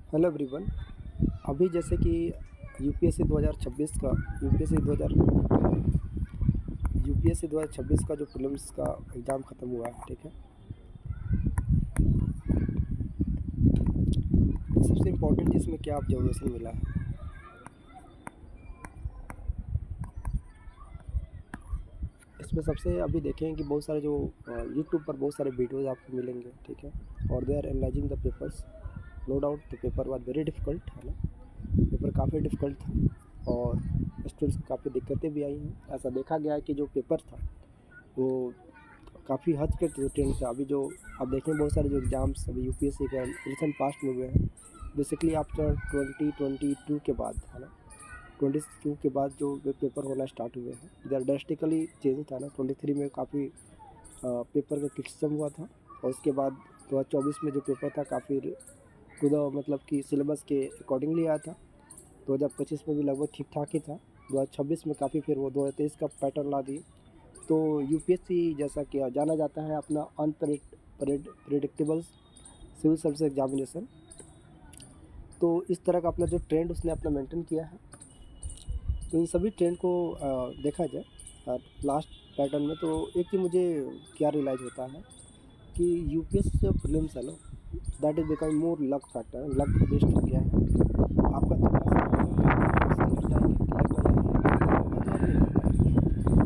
Hello everyone. अभी जैसे कि यूपीएससी 2026 का यूपीएससी 2000 यूपीएससी 2026 का जो प्रीलिम्स का एग्ज़ाम ख़त्म हुआ है, ठीक है। सबसे इम्पोर्टेंट चीज़ में क्या ऑब्जर्वेशन मिला है, इसमें सबसे अभी देखें कि बहुत सारे जो यूट्यूब पर बहुत सारे वीडियोज़ आपको मिलेंगे, ठीक है। और they are analysing the papers. No doubt the paper was very difficult, है ना। पेपर काफ़ी डिफ़िकल्ट था और स्टूडेंट्स को काफ़ी दिक्कतें भी आई हैं। ऐसा देखा गया है कि जो पेपर था वो काफ़ी हद के ट्रेंड था। अभी जो आप देखें बहुत सारे जो एग्ज़ाम्स अभी यूपीएससी के रिसेंट पास्ट में हुए हैं, बेसिकली आफ्टर 2022 के बाद, है ना। 22 के बाद जो पेपर होना स्टार्ट हुए हैं, दे आर ड्रास्टिकली चेंज था ना। 23 में काफ़ी पेपर का क्रिटिसिज्म हुआ था और उसके बाद 2024 में जो पेपर था काफ़ी टू द मतलब कि सिलेबस के अकॉर्डिंगली आया था। 2025 में भी लगभग ठीक ठाक ही था। 2026 में काफ़ी फिर वो 2023 का पैटर्न ला दिए। तो यूपीएससी जैसा कि जाना जाता है अपना अनप्रेडिक्टेबल सिविल सर्विस एग्जामिनेशन, तो इस तरह का अपना जो ट्रेंड उसने अपना मेंटेन किया है। तो इन सभी ट्रेंड को देखा जाए लास्ट पैटर्न में, तो एक चीज़ मुझे क्या रियलाइज़ होता है कि यूपीएससी जो प्रीलिम्स है ना, that is become more luck factor, luck based हो गया है। आपका तुक्का लग जाएंगे,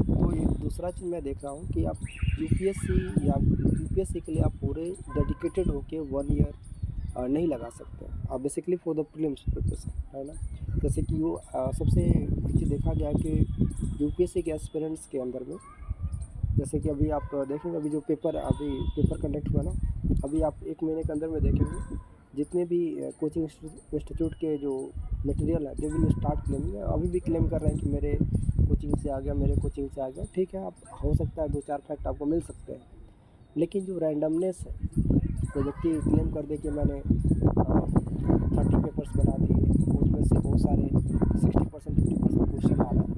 तो एक दूसरा चीज़ मैं देख रहा हूँ कि आप यूपीएससी के लिए आप पूरे डेडिकेटेड होके 1 ईयर नहीं लगा सकते। आप basically for the prelims preparation, है ना। जैसे कि वो सबसे एक चीज़ देखा गया कि यूपीएससी के एस्पिरेंट्स के अंदर में, जैसे कि अभी आप देखेंगे अभी जो पेपर कंडक्ट हुआ ना, अभी आप 1 महीने के अंदर में देखेंगे जितने भी कोचिंग इंस्टीट्यूट के जो मटेरियल है दे विल स्टार्ट क्लेमिंग। अभी भी क्लेम कर रहे हैं कि मेरे कोचिंग से आ गया, मेरे कोचिंग से आ गया। ठीक है, आप हो सकता है 2-4 फैक्ट आपको मिल सकते हैं, लेकिन जो रैंडमनेस है, कोई व्यक्ति क्लेम कर दे कि मैंने 30 पेपर्स बना दिए, उसमें से बहुत सारे 60% 50% क्वेश्चन आ रहा है,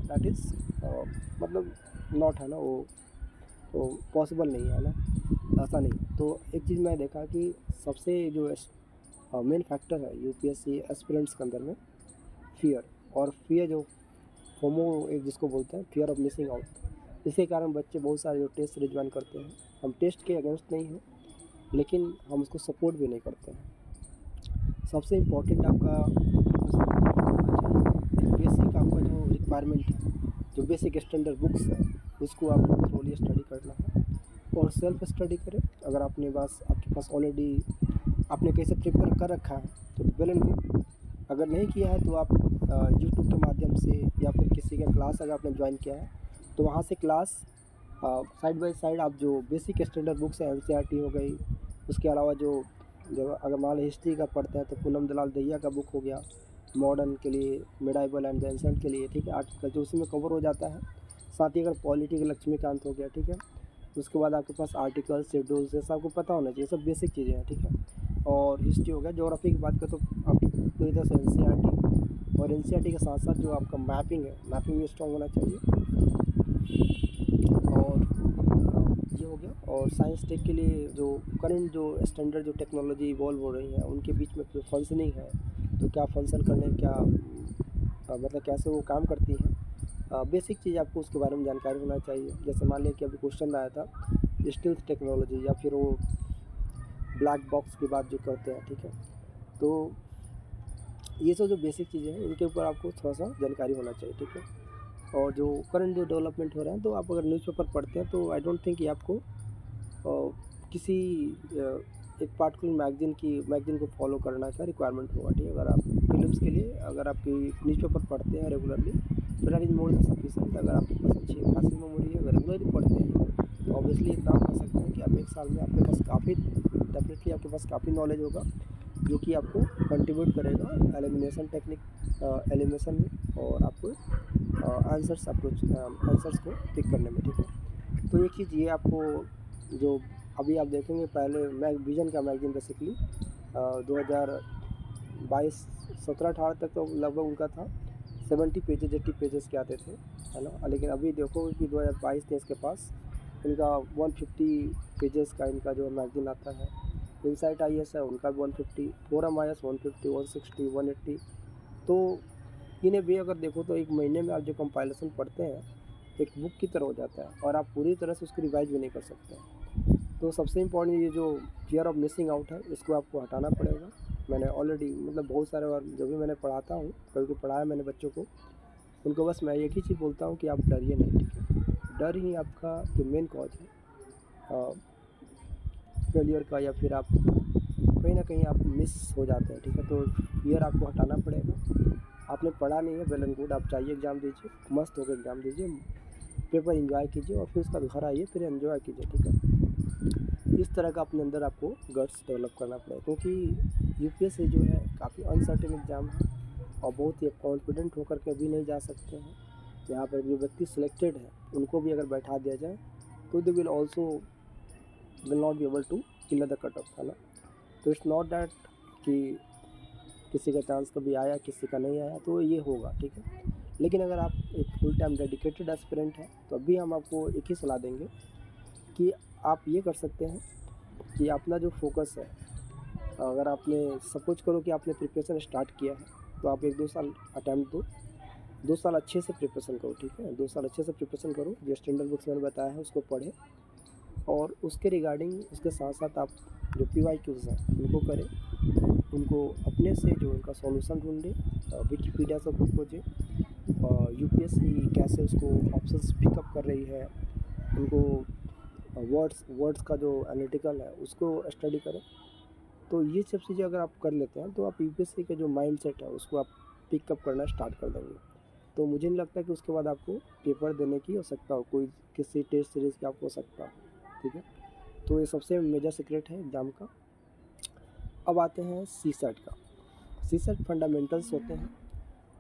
दैट इज़ मतलब नॉट, है ना, वो पॉसिबल नहीं है ना, ऐसा नहीं। तो एक चीज़ मैं देखा कि सबसे जो मेन फैक्टर है यूपीएससी एस्पिरेंट्स के अंदर में फियर, और फियर जो फोमो एक जिसको बोलते हैं, फियर ऑफ मिसिंग आउट। इसके कारण बच्चे बहुत सारे जो टेस्ट रिजवाइन करते हैं, हम टेस्ट के अगेंस्ट नहीं हैं, लेकिन हम उसको सपोर्ट भी नहीं करते हैं। सबसे इम्पोर्टेंट आपका बेसिक आपका जो रिक्वायरमेंट है, जो बेसिक स्टैंडर्ड बुक्स है, उसको आपको थोड़ी स्टडी करना है और सेल्फ स्टडी करें। अगर आपके पास ऑलरेडी आपने कैसे प्रिपेयर कर रखा है तो वेल एंड गुड। अगर नहीं किया है तो आप यूट्यूब के माध्यम से या फिर किसी का क्लास अगर आपने ज्वाइन किया है तो वहाँ से क्लास साइड बाय साइड आप जो बेसिक स्टैंडर्ड बुक्स है, एनसीईआरटी हो गई, उसके अलावा जो जब अगर मान लो हिस्ट्री का पढ़ते हैं तो पूनम दलाल दहिया का बुक हो गया, मॉडर्न के लिए, मिडाइवल एंड द एंसेंट के लिए, ठीक है, आर्टिकल जो उसी में कवर हो जाता है। साथ ही अगर पॉलिटी का लक्ष्मीकांत हो गया, ठीक है। उसके बाद आपके पास आर्टिकल शेड्यूल्स, ये सब आपको पता होना चाहिए, सब बेसिक चीज़ें हैं, ठीक है। और हिस्ट्री हो गया, ज्योग्राफी की बात करें तो आपकी पूरी तरह से एनसीईआरटी, और एनसीईआरटी के साथ साथ जो आपका मैपिंग है, मैपिंग भी स्ट्रॉन्ग होना चाहिए। और ये हो गया। और साइंस टेक के लिए जो करंट जो स्टैंडर्ड जो टेक्नोलॉजी इवॉल्व हो रही है उनके बीच में जो फंक्शनिंग है, तो क्या फंक्शन करने, क्या मतलब कैसे वो काम करती हैं, बेसिक चीज़ आपको उसके बारे में जानकारी होना चाहिए। जैसे मान लिया कि अभी क्वेश्चन आया था स्टील्थ टेक्नोलॉजी या फिर वो ब्लैक बॉक्स की बात जो करते हैं, ठीक है। तो ये सब जो बेसिक चीज़ें हैं इनके ऊपर आपको थोड़ा सा जानकारी होना चाहिए, ठीक है। और जो करंट जो डेवलपमेंट हो रहे हैं, तो आप अगर न्यूज़पेपर पढ़ते हैं तो आई डोंट थिंक कि आपको किसी एक पार्टिकुलर मैगज़ीन को फॉलो करना का रिक्वायरमेंट होगा, ठीक है। अगर आप फिल्म्स के लिए अगर आपकी न्यूज़पेपर पढ़ते हैं रेगुलरली तो that is more than sufficient. अगर आपके पास अच्छी खासी मेमोरी है, अगर रेगुलरली पढ़ते हैं तो ऑब्वियसली इतना आप कर सकते हैं कि आप 1 साल में आपके पास डेफिनेटली आपके पास काफ़ी नॉलेज होगा, जो कि आपको कंट्रीब्यूट करेगा एलिमिनेशन टेक्निक, एलिमिनेशन में, और आपको आंसर्स को पिक करने में, ठीक है। तो एक चीज़ ये आपको जो अभी आप देखेंगे, पहले विजन का मैगजीन बेसिकली 2022 17-18 तक तो लगभग उनका था 70 पेजेज 80 पेजेस के आते थे, है ना। लेकिन अभी देखो कि 2022-23 के पास इनका 150 पेजेस का इनका जो मैगजीन आता है, इनसाइट IAS है उनका भी 150, फोरम IAS 150, 160, 180। तो इन ए वे अगर देखो तो एक महीने में आप जो कंपाइलेशन पढ़ते हैं एक बुक की तरह हो जाता है और आप पूरी तरह से उसको रिवाइज भी नहीं कर सकते हैं। तो सबसे इम्पोर्टेंट ये जो फियर ऑफ मिसिंग आउट है इसको आपको हटाना पड़ेगा। मैंने ऑलरेडी मतलब बहुत सारे बार जो भी मैंने पढ़ाता हूँ, कभी पढ़ाया मैंने बच्चों को, उनको बस मैं एक ही चीज़ बोलता हूँ कि आप डरिए नहीं, ठीक है। डर ही आपका जो मेन कॉज है फेलियर का, या फिर आप कहीं ना कहीं आप मिस हो जाते हैं, ठीक है। तो फियर आपको हटाना पड़ेगा। आपने पढ़ा नहीं है, वेल एंड गुड, आप चाहिए एग्ज़ाम दीजिए, मस्त होकर एग्ज़ाम दीजिए, पेपर एंजॉय कीजिए और फिर उसका घर आइए फिर एंजॉय कीजिए, ठीक है। इस तरह का अपने अंदर आपको गट्स डेवलप करना पड़ेगा, क्योंकि UPSC जो है काफ़ी अनसर्टेन एग्ज़ाम है और बहुत ही कॉन्फिडेंट होकर के भी नहीं जा सकते हैं। यहाँ पर जो व्यक्ति सिलेक्टेड है उनको भी अगर बैठा दिया जाए तो they will also will not be able to clear the cut off, है ना। तो इट्स नॉट दैट कि किसी का चांस कभी आया किसी का नहीं आया, तो ये होगा, ठीक है। लेकिन अगर आप एक फुल टाइम डेडिकेटेड एस्पिरेंट हैं तो अभी हम आपको एक ही सलाह देंगे कि आप ये कर सकते हैं कि अपना जो फोकस है, अगर आपने सपोज करो कि आपने प्रिपरेशन स्टार्ट किया है तो आप 1-2 साल अटैम्प्ट दो, 2 साल अच्छे से प्रिपरेशन करो, ठीक है। 2 साल अच्छे से प्रिपरेशन करो, जो स्टैंडर्ड बुक्स मैंने बताया है उसको पढ़ें और उसके रिगार्डिंग उसके साथ साथ आप जो PYQs हैं उनको करें, उनको अपने से जो उनका सॉल्यूशन ढूंढें, विकिपीडिया से खुद खोजें, UPSC कैसे उसको ऑप्शंस पिकअप कर रही है, उनको वर्ड्स का जो एनालिटिकल है उसको स्टडी करें। तो ये सब चीज़ें अगर आप कर लेते हैं तो आप UPSC का जो माइंड सेट है उसको आप पिकअप करना स्टार्ट कर देंगे। तो मुझे नहीं लगता कि उसके बाद आपको पेपर देने की आवश्यकता हो, कोई किसी टेस्ट सीरीज़ की आपको आवश्यकता हो, ठीक है। तो ये सबसे मेजर सीक्रेट है एग्ज़ाम का। अब आते हैं CSAT का। CSAT फंडामेंटल्स होते हैं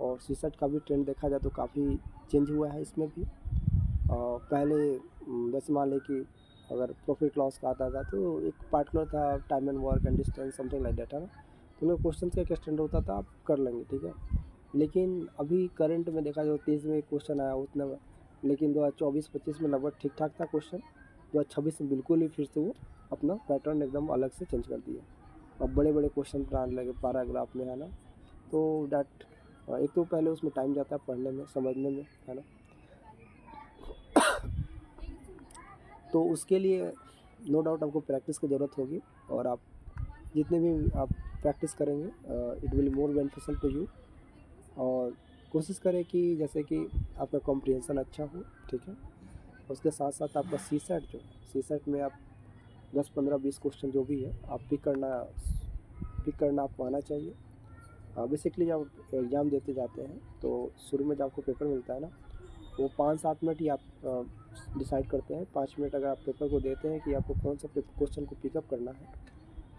और CSAT का भी ट्रेंड देखा जाए तो काफ़ी चेंज हुआ है इसमें भी। पहले जैसे मान लें कि अगर प्रॉफिट लॉस का आता था तो एक पार्टिकुलर था, time and work and distance something like that, है ना। तो उनमें क्वेश्चन का एक स्टैंडर्ड होता था, आप कर लेंगे, ठीक है। लेकिन अभी करंट में देखा जाए 23 में एक क्वेश्चन आया उतना में, लेकिन 2024-25 में लगभग ठीक ठाक था क्वेश्चन। 2026 में बिल्कुल ही फिर से वो अपना पैटर्न एकदम अलग से चेंज कर दिया। अब बड़े बड़े क्वेश्चन आने लगे पैराग्राफ में, है ना। तो डैट एक तो पहले उसमें टाइम जाता है पढ़ने में समझने में, है ना। तो उसके लिए नो डाउट आपको प्रैक्टिस की ज़रूरत होगी और आप जितने भी आप प्रैक्टिस करेंगे it will more beneficial to you. और कोशिश करें कि जैसे कि आपका कॉम्प्रिहेंशन अच्छा हो, ठीक है। उसके साथ साथ आपका CSAT जो है, CSAT में आप 10-15-20 क्वेश्चन जो भी है आप पिक करना आपको आना चाहिए। बेसिकली जब एग्ज़ाम देते जाते हैं तो शुरू में जब आपको पेपर मिलता है ना, वो 5-7 मिनट ही आप डिसाइड करते हैं। 5 मिनट अगर आप पेपर को देते हैं कि आपको कौन सा क्वेश्चन को पिकअप करना है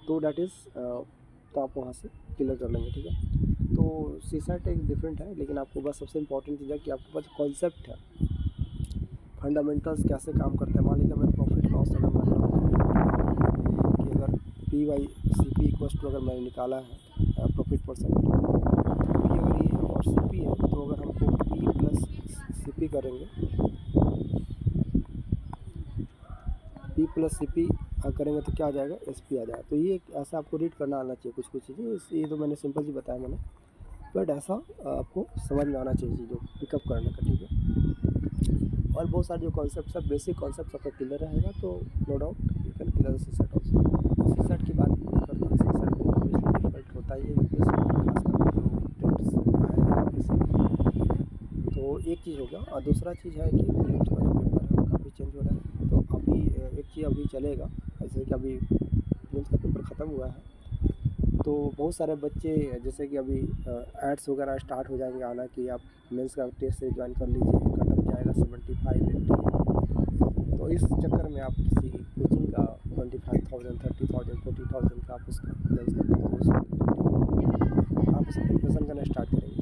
तो डैट इज़ तो आप वहाँ से क्लियर कर लेंगे, ठीक है। तो CSAT एक डिफरेंट है, लेकिन आपको बस सबसे इम्पोर्टेंट चीज़ है कि आपके पास कॉन्सेप्ट है, फंडामेंटल्स कैसे काम करते हैं। मान लीजिए मैं प्रॉफिट लॉस अगर मान रहा हूँ कि अगर P/CP इक्वल्स टू अगर मैंने निकाला है प्रॉफिट परसेंट, P अगर ये है और CP है, तो अगर हमको P प्लस CP करेंगे, P प्लस CP करेंगे तो क्या आ जाएगा, SP आ जाएगा। तो ये ऐसा आपको रीड करना आना चाहिए कुछ चीज़ें, ये तो मैंने सिंपल जी बताया मैंने, बट ऐसा आपको समझ में आना चाहिए चीज़ों पिकअप करने का, ठीक है। और बहुत सारे जो कॉन्सेप्ट्स है, बेसिक कॉन्सेप्ट्स आपका क्लियर रहेगा तो no doubt you can clear CSAT also. CSAT की बात करते हैं, CSAT तो ऑब्वियसली डिफिकल्ट होता ही है तो एक चीज़ हो गया। और दूसरा चीज़ है कि प्रीलिम्स का जो पेपर है वो काफ़ी चेंज हो रहा है। तो अभी एक चीज़ अभी चलेगा, जैसे कि अभी प्रीलिम्स का पेपर ख़त्म हुआ है तो बहुत सारे बच्चे जैसे कि अभी एड्स वगैरह स्टार्ट हो जाएंगे आना कि आप मेंस का टेस्ट से ज्वाइन कर लीजिए, कट ऑफ जाएगा 75-80। तो इस चक्कर में आप किसी कोचिंग का 25,000 30,000 40,000 का आप उसका मेंस का आप उसे प्रिपरेशन करना स्टार्ट करेंगे।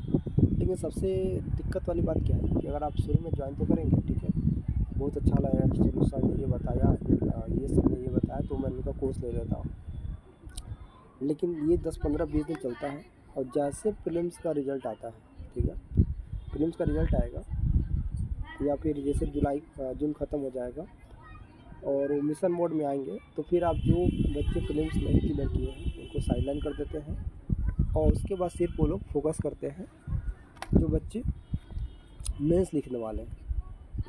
लेकिन सबसे दिक्कत वाली बात क्या है कि अगर आप शुरू में ज्वाइन तो करेंगे, ठीक है, बहुत अच्छा लगेगा कि चलो सर ने ये बताया, ये सर ने ये बताया तो मैं उनका कोर्स ले लेता हूँ। लेकिन ये 10-15-20 दिन चलता है और जैसे प्रीलिम्स का रिज़ल्ट आता है, ठीक है, प्रीलिम्स का रिज़ल्ट आएगा या फिर जैसे जून ख़त्म हो जाएगा और वो मिशन मोड में आएंगे तो फिर आप जो बच्चे प्रीलिम्स नहीं क्लियर किए हैं उनको साइडलाइन कर देते हैं और उसके बाद सिर्फ वो लोग फोकस करते हैं जो बच्चे मेंस लिखने वाले हैं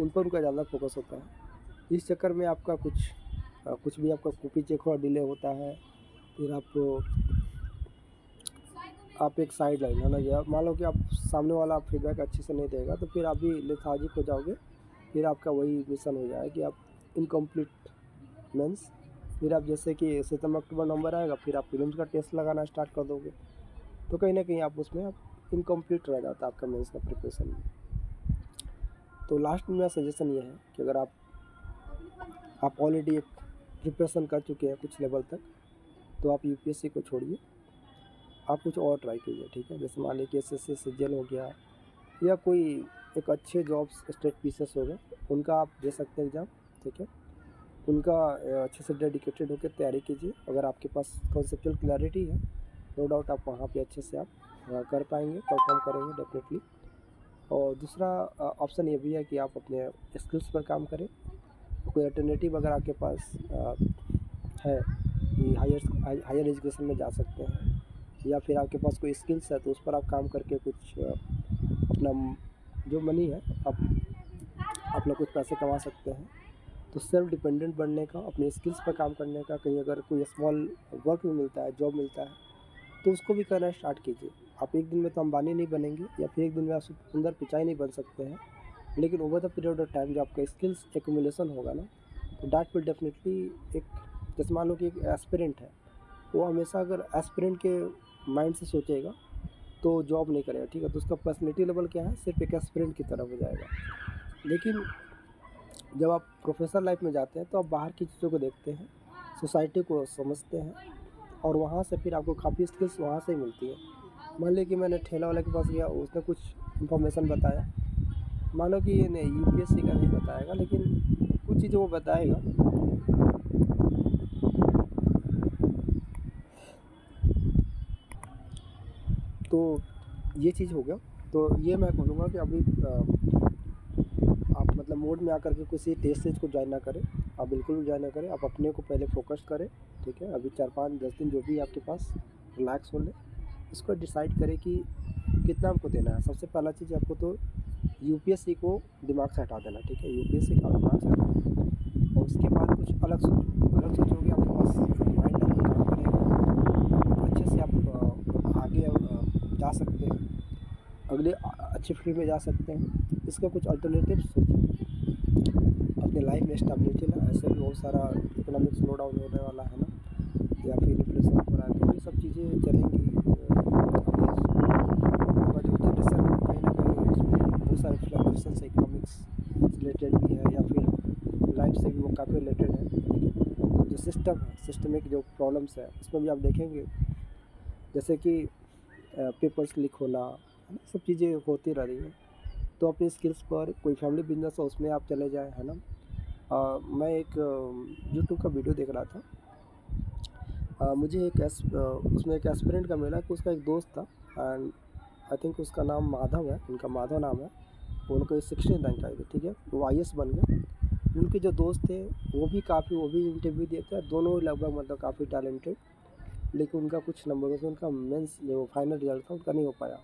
उन पर उनका ज़्यादा फोकस होता है। इस चक्कर में आपका कुछ भी आपका कॉपी चेक हुआ डिले होता है। फिर आप एक साइड लाइन है ना, या मान लो कि आप सामने वाला आप फीडबैक अच्छे से नहीं देगा तो फिर आप भी लेथार्जिक हो जाओगे। फिर आपका वही मिशन हो जाएगा कि आप इनकम्प्लीट मीन्स फिर आप जैसे कि सितंबर अक्टूबर नवंबर आएगा फिर आप प्रीलिम्स का टेस्ट लगाना स्टार्ट कर दोगे तो कहीं ना कहीं आप उसमें आप इनकम्प्लीट रह जाता है आपका मेंस का प्रिपरेशन में। तो लास्ट में मेरा सजेशन ये है कि अगर आप ऑलरेडी एक प्रिपरेशन कर चुके हैं कुछ लेवल तक तो आप यूपीएससी को छोड़िए, आप कुछ और ट्राई कीजिए। ठीक है, जैसे मान लीजिए एसएससी सीजीएल हो गया या कोई एक अच्छे जॉब्स स्टेट पीसेस हो गए उनका आप दे सकते हैं एग्ज़ाम। ठीक है, उनका अच्छे से डेडिकेटेड होकर तैयारी कीजिए। अगर आपके पास कॉन्सेप्चुअल क्लैरिटी है नो डाउट आप वहाँ पे अच्छे से आप कर पाएंगे, परफॉर्म करेंगे डेफिनेटली। और दूसरा ऑप्शन ये भी है कि आप अपने स्किल्स पर काम करें। कोई अल्टरनेटिव अगर आपके पास है कि हायर एजुकेशन में जा सकते हैं या फिर आपके पास कोई स्किल्स है तो उस पर आप काम करके कुछ अपना जो मनी है आप अपना कुछ पैसे कमा सकते हैं। तो सेल्फ डिपेंडेंट बनने का, अपने स्किल्स पर काम करने का, कहीं अगर कोई स्मॉल वर्क भी मिलता है, जॉब मिलता है तो उसको भी करना स्टार्ट कीजिए। आप एक दिन में तो अंबानी नहीं बनेंगे या फिर एक दिन में आप सुंदर पिचाई नहीं बन सकते हैं, लेकिन over the period of time जो आपका स्किल्स एक्यूमुलेशन होगा ना तो दैट विल डेफिनेटली एक जैसे मान लो कि एक एस्पिरेंट है वो हमेशा अगर एस्पिरेंट के माइंड से सोचेगा तो जॉब नहीं करेगा। ठीक है, तो उसका पर्सनैलिटी लेवल क्या है, सिर्फ एक एस्पिरेंट की तरफ हो जाएगा। लेकिन जब आप प्रोफेशनल लाइफ में जाते हैं तो आप बाहर की चीज़ों को देखते हैं, सोसाइटी को समझते हैं और वहाँ से फिर आपको काफ़ी स्किल्स वहाँ से ही मिलती है। मान लीजिए कि मैंने ठेला वाले के पास गया, उसने कुछ इन्फॉर्मेशन बताया, मानो कि ये नहीं यूपीएससी का नहीं बताएगा लेकिन कुछ चीज़ें वो बताएगा। तो ये चीज़ हो गया। तो ये मैं बोलूँगा कि अभी आप मतलब मोड में आकर के किसी टेस्ट सीरीज को ज्वाइन ना करें, आप बिल्कुल भी ज्वाइन ना करें। आप अपने को पहले फोकस करें। ठीक है, अभी 4-5-10 दिन जो भी आपके पास रिलैक्स हो ले, इसको डिसाइड करें कि कितना आपको देना है। सबसे पहला चीज़ आपको तो यूपीएससी को दिमाग से हटा देना। ठीक है, यूपीएससी का दिमाग से हटा देना और उसके बाद कुछ अलग सोचोगे आपके पास माइंड आपका काम करेगा, अच्छे से आप आगे जा सकते हैं, अगले अच्छे फील्ड में जा सकते हैं। इसका कुछ अल्टरनेटिव सोचें, अपने लाइफ में स्टेबिलिटी ला। ऐसे भी बहुत सारा इकोनॉमिक स्लो डाउन होने वाला है ना, या फिर इन्फ्लेशन हो रहा है, तो ये सब चीज़ें चलेंगी। अभी जो जनरेशन है कहीं ना कहीं उसमें बहुत सारे फ्लक्चुएशन से इकोनॉमिक्स रिलेटेड भी है या फिर लाइफ से भी वो काफ़ी रिलेटेड है। जो सिस्टम है, सिस्टमिक जो प्रॉब्लम्स है उसमें भी आप देखेंगे जैसे कि पेपर्स लीक होना, सब चीज़ें होती रह रही हैं। तो अपनी स्किल्स पर कोई फैमिली बिजनेस हो उसमें आप चले जाएँ, है ना। मैं एक यूट्यूब का वीडियो देख रहा था। मुझे उसमें एक एस्पिरेंट का मिला कि उसका एक दोस्त था एंड आई थिंक उसका नाम माधव है, उनका माधव नाम है। उनको 16 रैंक आई थी। ठीक है, वो आईएएस बन गए। उनके जो दोस्त थे वो भी इंटरव्यू दिए थे, दोनों ही लगभग मतलब काफ़ी टैलेंटेड, लेकिन उनका कुछ नंबरों से उनका मेंस जो फाइनल रिजल्ट था उनका नहीं हो पाया।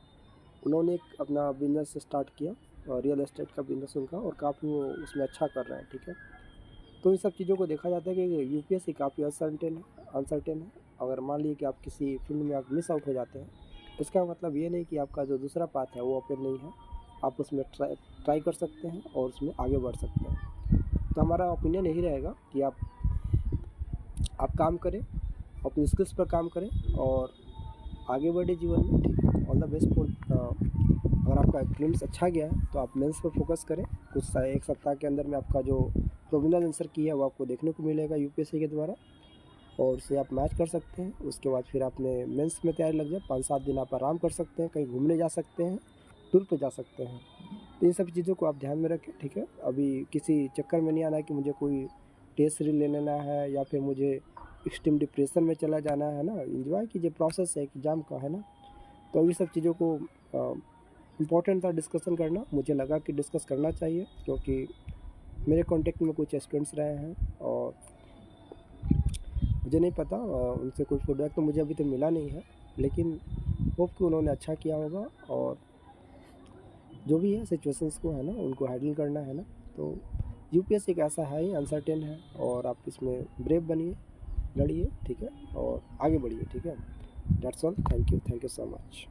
उन्होंने एक अपना बिजनेस स्टार्ट किया और रियल एस्टेट का बिजनेस उनका, और काफ़ी वो उसमें अच्छा कर रहे हैं। ठीक है, तो इन सब चीज़ों को देखा जाता है कि यूपीएससी काफ़ी अनसर्टेन है। अगर मान लीजिए कि आप किसी फील्ड में आप मिस आउट हो जाते हैं, इसका मतलब ये नहीं कि आपका जो दूसरा पाथ है वो ओपन नहीं है। आप उसमें ट्राई कर सकते हैं और उसमें आगे बढ़ सकते हैं। तो हमारा ओपिनियन यही रहेगा कि आप काम करें, अपनी स्किल्स पर काम करें और आगे बढ़े जीवन में। ठीक है, ऑल द बेस्ट फॉर अगर आपका प्रीलिम्स अच्छा गया है तो आप मेंस पर फोकस करें। एक सप्ताह के अंदर में आपका जो प्रोविजनल आंसर की है वो आपको देखने को मिलेगा यूपीएससी के द्वारा, और उसे आप मैच कर सकते हैं। उसके बाद फिर आपने मेंस में तैयारी लग जाए, 5-7 दिन आप आराम कर सकते हैं, कहीं घूमने जा सकते हैं, टूर पे जा सकते हैं। तो इन सब चीज़ों को आप ध्यान में रखें। ठीक है, अभी किसी चक्कर में नहीं आना है कि मुझे कोई टेस्ट सीरीज ले लेना है या फिर मुझे एक्सट्रीम डिप्रेशन में चला जाना है ना। एंजॉय कीजिए, प्रोसेस है एग्ज़ाम का, है ना। तो अभी सब चीज़ों को इम्पोर्टेंट था डिस्कशन करना, मुझे लगा कि डिस्कस करना चाहिए क्योंकि मेरे कांटेक्ट में कुछ स्टूडेंट्स रहे हैं और मुझे नहीं पता उनसे कोई फीडबैक तो मुझे अभी तक मिला नहीं है, लेकिन होप कि उन्होंने अच्छा किया होगा और जो भी है सिचुएशंस को है ना उनको हैंडल करना है ना। तो यूपीएससी एक ऐसा है ही अनसर्टेन है और आप इसमें ब्रेव बनिए, लड़िए, ठीक है, और आगे बढ़िए, ठीक है। That's all, thank you so much.